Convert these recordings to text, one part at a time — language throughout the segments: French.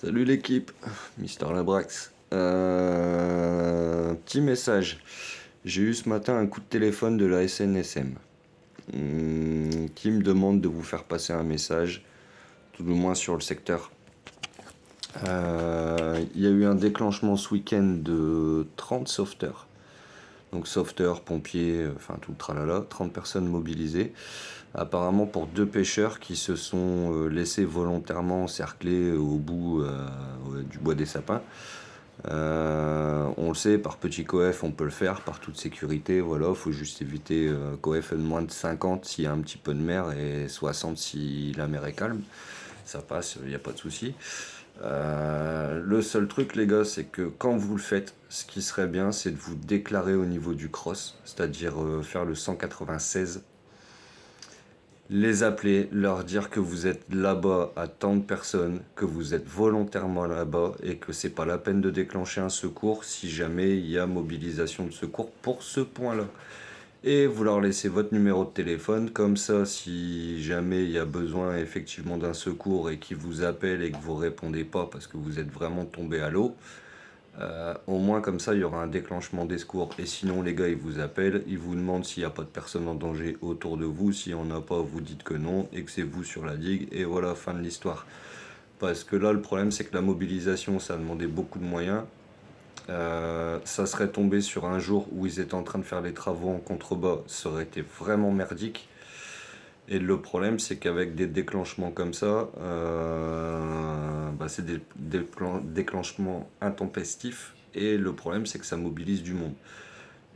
Salut l'équipe, Mister Labrax. Petit message. J'ai eu ce matin un coup de téléphone de la SNSM qui me demande de vous faire passer un message, tout du moins sur le secteur. Il y a eu un déclenchement ce week-end de 30 sauveteurs. Donc sauveteurs, pompiers, enfin tout le tralala, 30 personnes mobilisées. Apparemment pour deux pêcheurs qui se sont laissés volontairement encercler au bout du bois des sapins. On le sait, par petit coef on peut le faire, par toute sécurité, voilà, faut juste éviter coef de moins de 50 s'il y a un petit peu de mer et 60 si la mer est calme. Ça passe, il n'y a pas de souci. Le seul truc les gars, c'est que quand vous le faites, ce qui serait bien, c'est de vous déclarer au niveau du cross, c'est-à-dire faire le 196, les appeler, leur dire que vous êtes là-bas à tant de personnes, que vous êtes volontairement là-bas et que c'est pas la peine de déclencher un secours si jamais il y a mobilisation de secours pour ce point-là. Et vous leur laissez votre numéro de téléphone, comme ça si jamais il y a besoin effectivement d'un secours et qu'ils vous appellent et que vous répondez pas parce que vous êtes vraiment tombé à l'eau, au moins comme ça il y aura un déclenchement des secours. Et sinon les gars ils vous appellent, ils vous demandent s'il n'y a pas de personne en danger autour de vous. Si on n'a pas, vous dites que non et que c'est vous sur la digue. Et voilà, fin de l'histoire. Parce que là le problème c'est que la mobilisation ça a demandé beaucoup de moyens. Ça serait tombé sur un jour où ils étaient en train de faire les travaux en contrebas, ça aurait été vraiment merdique. Et le problème, c'est qu'avec des déclenchements comme ça, c'est des déclenchements intempestifs. Et le problème, c'est que ça mobilise du monde.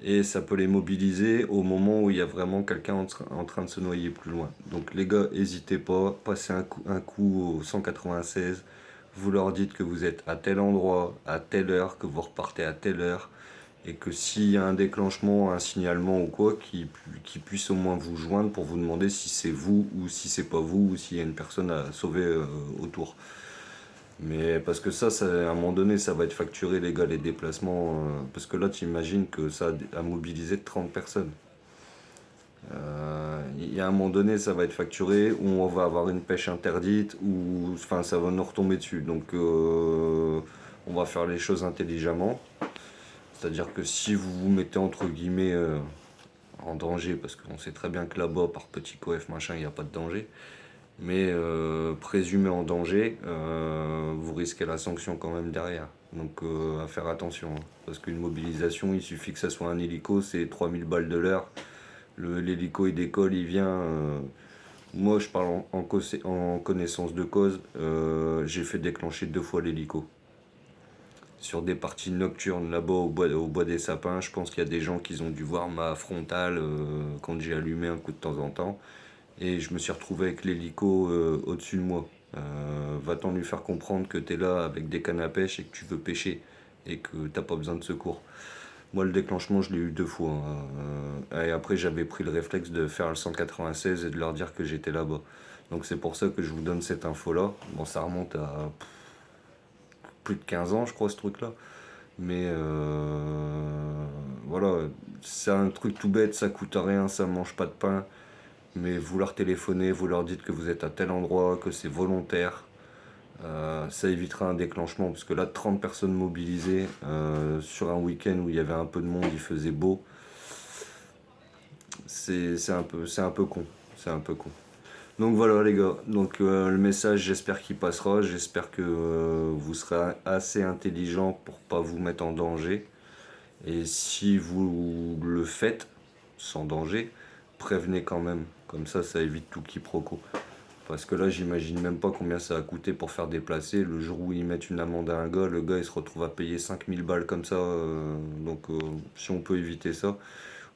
Et ça peut les mobiliser au moment où il y a vraiment quelqu'un en train de se noyer plus loin. Donc les gars, n'hésitez pas, passez un coup au 196. Vous leur dites que vous êtes à tel endroit, à telle heure, que vous repartez à telle heure et que s'il y a un déclenchement, un signalement ou quoi, qui puisse au moins vous joindre pour vous demander si c'est vous ou si c'est pas vous ou s'il y a une personne à sauver autour. Mais parce que ça, à un moment donné, ça va être facturé les gars, les déplacements, parce que là tu imagines que ça a mobilisé 30 personnes. Il y a un moment donné, ça va être facturé, ou on va avoir une pêche interdite, ou enfin ça va nous retomber dessus. Donc on va faire les choses intelligemment. C'est-à-dire que si vous vous mettez entre guillemets en danger, parce qu'on sait très bien que là-bas, par petit coef machin, il n'y a pas de danger, mais présumé en danger, vous risquez la sanction quand même derrière. Donc à faire attention, hein. Parce qu'une mobilisation, il suffit que ça soit un hélico, c'est 3000 balles de l'heure. L'hélico il décolle, il vient. Moi je parle en connaissance de cause, j'ai fait déclencher 2 fois l'hélico sur des parties nocturnes là-bas au bois des sapins. Je pense qu'il y a des gens qui ont dû voir ma frontale quand j'ai allumé un coup de temps en temps. Et je me suis retrouvé avec l'hélico au-dessus de moi. Va-t'en lui faire comprendre que t'es là avec des cannes à pêche et que tu veux pêcher et que t'as pas besoin de secours. Moi, le déclenchement, je l'ai eu 2 fois, hein. Et après, j'avais pris le réflexe de faire le 196 et de leur dire que j'étais là-bas. Donc c'est pour ça que je vous donne cette info-là. Bon, ça remonte à plus de 15 ans, je crois, ce truc-là. Mais voilà, c'est un truc tout bête, ça coûte rien, ça mange pas de pain. Mais vous leur téléphonez, vous leur dites que vous êtes à tel endroit, que c'est volontaire. Ça évitera un déclenchement, parce que là, 30 personnes mobilisées sur un week-end où il y avait un peu de monde, il faisait beau. C'est un peu con. C'est un peu con. Donc voilà les gars, donc le message j'espère qu'il passera, j'espère que vous serez assez intelligent pour pas vous mettre en danger. Et si vous le faites sans danger, prévenez quand même, comme ça évite tout quiproquo. Parce que là j'imagine même pas combien ça a coûté pour faire déplacer, le jour où ils mettent une amende à un gars, le gars il se retrouve à payer 5000 balles comme ça, donc si on peut éviter ça,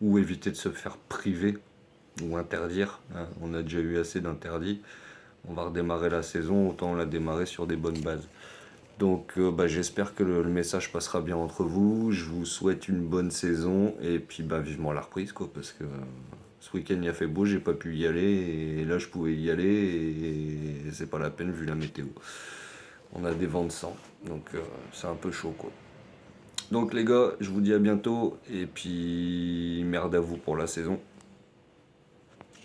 ou éviter de se faire priver ou interdire, hein. On a déjà eu assez d'interdits. On va redémarrer la saison, autant la démarrer sur des bonnes bases. Donc j'espère que le message passera bien entre vous. Je vous souhaite une bonne saison et puis vivement la reprise quoi, parce que ce week-end il a fait beau, j'ai pas pu y aller et là je pouvais y aller et c'est pas la peine vu la météo. On a des vents de sang, donc c'est un peu chaud quoi. Donc les gars, je vous dis à bientôt et puis merde à vous pour la saison.